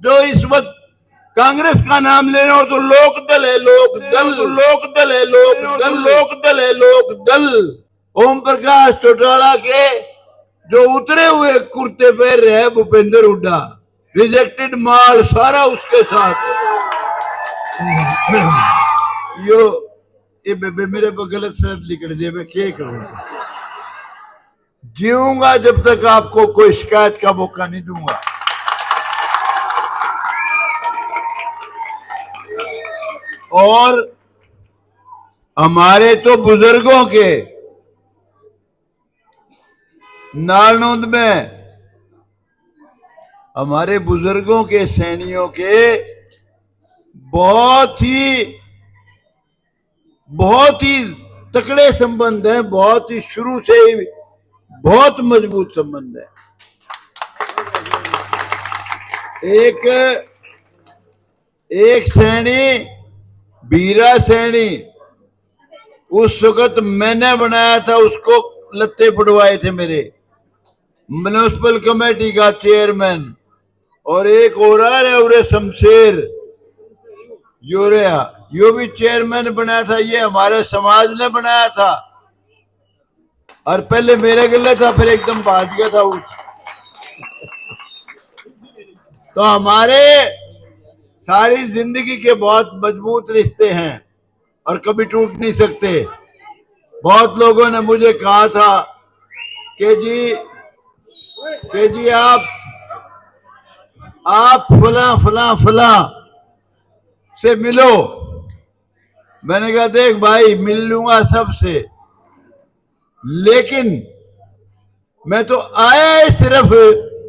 जो इस वक्त कांग्रेस का नाम ले रहे हो तो लोकदल है, लोकदल, लोकदल है, लोकदल, लोकदल है, लोकदल। ओम प्रकाश चौटाला के जो उतरे हुए कुर्ते पहन रहे हैं भूपेंद्र हुड्डा, रिजेक्टेड माल सारा उसके साथ। ये मेरे पर गलत शरत लिख दिए, मैं क्या करूंगा? जीऊंगा जब तक आपको कोई शिकायत का मौका नहीं दूंगा। और हमारे तो बुजुर्गों के नालनौंद में हमारे बुजुर्गों के सैनिकों के बहुत ही तकड़े संबंध हैं, बहुत ही शुरू से ही बहुत मजबूत संबंध है। एक सैनी, बीरा सैनी, उस वक्त मैंने बनाया था, उसको लत्ते पड़वाए थे मेरे, म्युनिसिपल कमेटी का चेयरमैन। और एक और है उरे शमशेर योरिया, यो भी चेयरमैन बनाया था, ये हमारे समाज ने बनाया था। और पहले मेरे गिले था, फिर एकदम भाग गया था तो हमारे सारी जिंदगी के बहुत मजबूत रिश्ते हैं और कभी टूट नहीं सकते। बहुत लोगों ने मुझे कहा था कि जी आप फला फला फला से मिलो। मैंने कहा देख भाई, मिल लूंगा सबसे, लेकिन मैं तो आया सिर्फ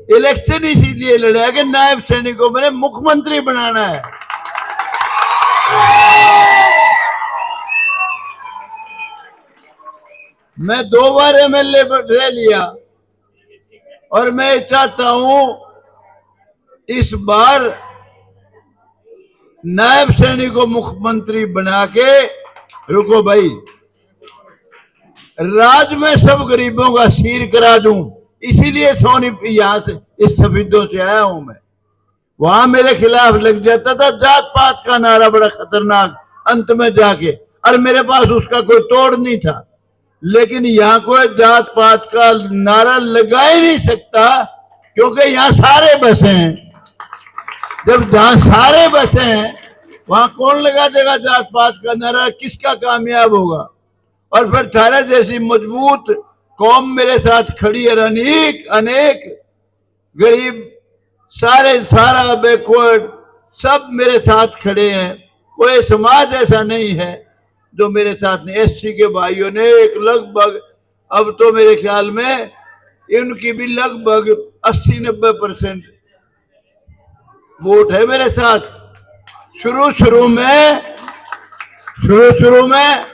इलेक्शन इसीलिए लड़ा कि नायब सैनिक को मैंने मुख्यमंत्री बनाना है। मैं 2 बार एमएलए रह लिया और मैं चाहता हूं इस बार नायब सैनिक को मुख्यमंत्री बना के, रुको भाई, राज में सब गरीबों का सिर करा दूं। इसीलिए सोनी यहां से इस सफेदों से आया हूं मैं। वहां मेरे खिलाफ लग जाता था जात पात का नारा, बड़ा खतरनाक, अंत में जाके, और मेरे पास उसका कोई तोड़ नहीं था। लेकिन यहां कोई जात पात का नारा लगा ही नहीं सकता, क्योंकि यहां सारे बसे हैं। जब जहां सारे बसे हैं वहां कौन लगा देगा जात पात का नारा? किसका कामयाब होगा? और फिर थारे जैसी मजबूत कौम मेरे साथ खड़ी है, अनेक गरीब, सारा बैकवर्ड, सब मेरे साथ खड़े हैं। कोई समाज ऐसा नहीं है जो मेरे साथ नहीं। एससी के भाइयों ने एक लगभग, अब तो मेरे ख्याल में इनकी भी लगभग 80-90% वोट है मेरे साथ। शुरू में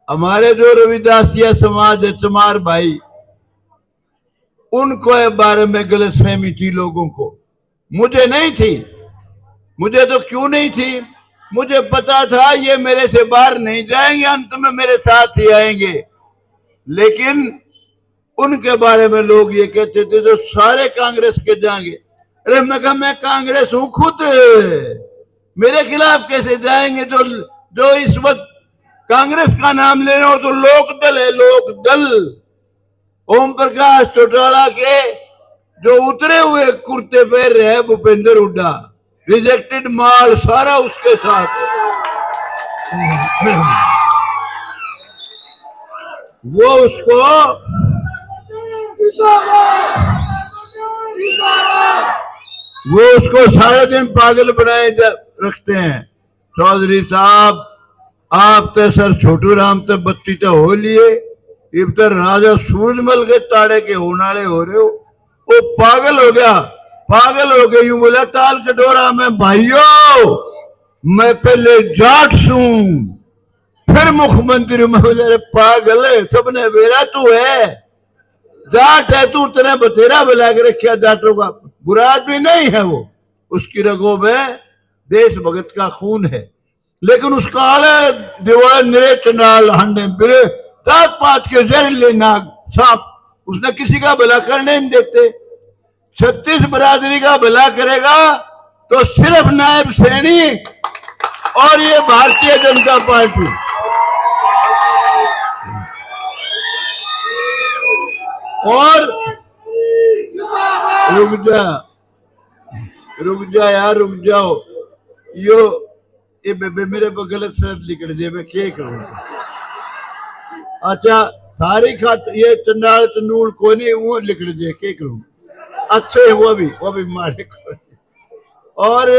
हमारे जो रविदासिया समाज है, चमार भाई, उनको इस बारे में गलतफहमी थी लोगों को। मुझे नहीं थी। मुझे तो क्यों नहीं थी? मुझे पता था ये मेरे से बाहर नहीं जाएंगे, अंत में मेरे साथ ही आएंगे। लेकिन उनके बारे में लोग ये कहते थे जो सारे कांग्रेस के जाएंगे। अरे मैं कहा, मैं कांग्रेस हूं खुद, मेरे खिलाफ कैसे जाएंगे? जो इस वक्त कांग्रेस का नाम ले रहे हो तो लोकदल है, लोकदल। ओम प्रकाश चौटाला के जो उतरे हुए कुर्ते पहन रहे हैं भूपेंद्र हुड्डा, रिजेक्टेड माल सारा उसके साथ। वो उसको सारे दिन पागल बनाए रखते हैं। चौधरी साहब, आप तो सर छोटू राम तो बत्ती तो हो लिए, इब तो राजा सूरजमल के ताड़े के होनाले हो रहे हो। वो पागल हो गया यूं बोला, ताल कटोरा में भाइयों मैं पहले जाट हूं फिर मुख्यमंत्री। मैं बोला अरे पागल है, सबने बेरा तू है, जाट है तू, तेने बतेरा बुला के रखा जाटों का। बुरा आदमी नहीं है वो, उसकी रगों में देश भगत का खून है। लेकिन उसका आले दीवार निरे चंडाल हंडे बिरे जात पात के जहरीले नाग सांप, उसने किसी का भला करने नहीं देते। 36 बरादरी का भला करेगा तो सिर्फ नायब सैनी और ये भारतीय जनता पार्टी। और रुक जा यार, रुक जाओ। ये बेबे मेरे पर गलत शरत लिख दिए, मैं क्या करूँ। अच्छा थारी खात ये चंडाल चंडूल को नहीं वो लिख दिए, क्या करूँ। अच्छे वो भी मारे को। और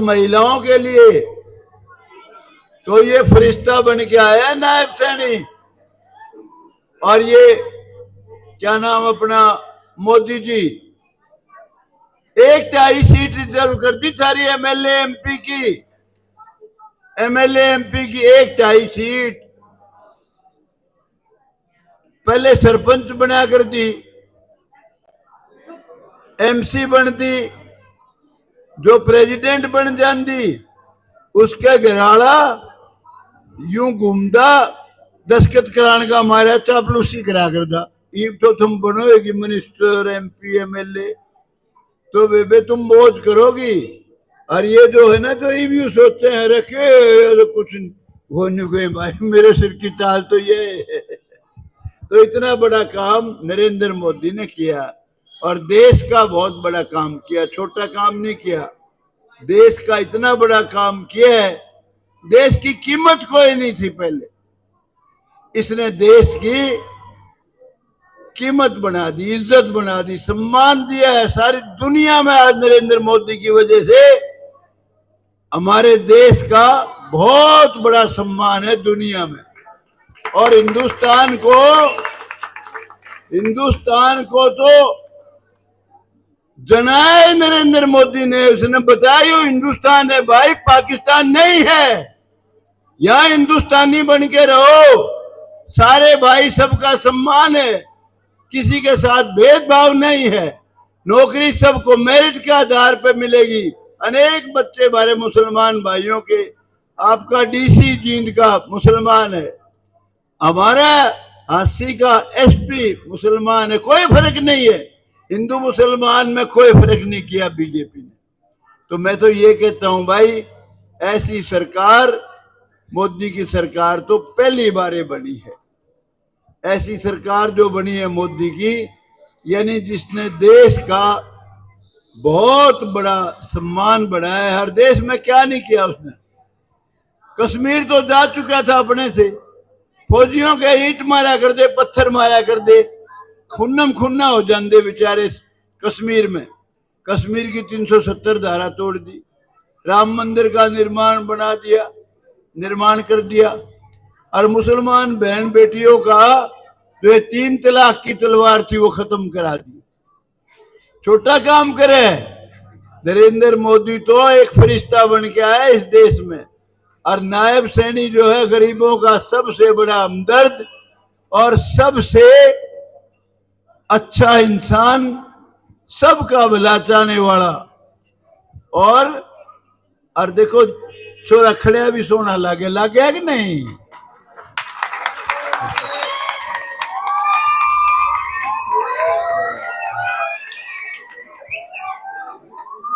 महिलाओं के लिए तो ये फरिश्ता बन के आया नायब सैनी। और ये क्या नाम अपना मोदी जी 1/3 सीट रिजर्व कर दी सारी एमएलए एमपी की। 1/2 सीट पहले सरपंच बना कर दी, एमसी बनती, जो प्रेसिडेंट बन जाती उसका घराड़ा यूं घूमता दस्खत कराने का मारा चापलूसी करा करता। ये तो तुम बनोगी मिनिस्टर एमपी एमएलए तो बेबे तुम मौज करोगी। और ये जो है ना जो ये सोचते हैं रखे तो कुछ होने गए भाई, मेरे सिर की ताल तो ये है। तो इतना बड़ा काम नरेंद्र मोदी ने किया और देश का बहुत बड़ा काम किया, छोटा काम नहीं किया। देश का इतना बड़ा काम किया है, देश की कीमत कोई नहीं थी पहले, इसने देश की कीमत बना दी, इज्जत बना दी, सम्मान दिया है सारी दुनिया में। आज नरेंद्र मोदी की वजह से हमारे देश का बहुत बड़ा सम्मान है दुनिया में। और हिंदुस्तान को तो जनाए नरेंद्र मोदी ने, उसने बताया हिंदुस्तान है भाई, पाकिस्तान नहीं है। यहां हिंदुस्तानी बन के रहो, सारे भाई सबका सम्मान है, किसी के साथ भेदभाव नहीं है, नौकरी सबको मेरिट के आधार पर मिलेगी। अनेक बच्चे हमारे मुसलमान भाइयों के, आपका डीसी जींद का मुसलमान है, हमारा हासी का एसपी मुसलमान है, कोई फर्क नहीं है। हिंदू मुसलमान में कोई फर्क नहीं किया बीजेपी ने। तो मैं तो ये कहता हूं भाई, ऐसी सरकार मोदी की सरकार तो पहली बार बनी है। ऐसी सरकार जो बनी है मोदी की, यानी जिसने देश का बहुत बड़ा सम्मान बढ़ाया है। हर देश में क्या नहीं किया उसने। कश्मीर तो जा चुका था अपने से, फौजियों के ईंट मारा कर दे, पत्थर मारा कर दे, खुन्नम खुन्ना हो जाते बेचारे कश्मीर में। कश्मीर की 370 धारा तोड़ दी, राम मंदिर का निर्माण कर दिया। और मुसलमान बहन बेटियों का जो 3 तलाक की तलवार थी वो खत्म करा दी। छोटा काम करे नरेंद्र मोदी, तो एक फरिश्ता बन के आया इस देश में। और नायब सैनी जो है गरीबों का सबसे बड़ा हमदर्द और सबसे अच्छा इंसान, सबका भला चाहने वाला। और देखो छोरा खड़िया भी सोना लागे कि नहीं।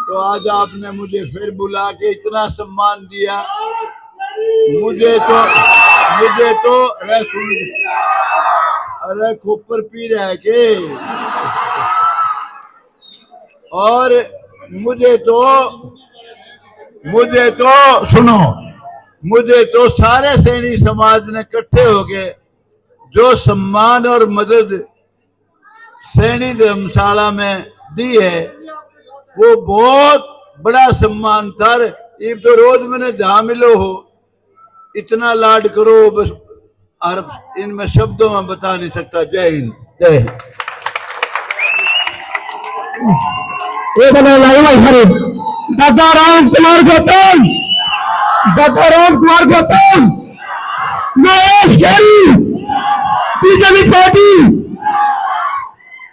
तो आज आपने मुझे फिर बुला के इतना सम्मान दिया, मुझे तो अरे खोपर पी रहा है के। और मुझे तो सारे सैनी समाज ने इकट्ठे होके जो सम्मान और मदद सैनी धर्मशाला में दी है वो बहुत बड़ा सम्मान था। ये तो रोज मैंने जहां मिलो हो इतना लाड करो, बस और इनमें शब्दों में बता नहीं सकता। जय हिंद, जय हिंद। दादा राम कुमार गौतम, बीजेपी पार्टी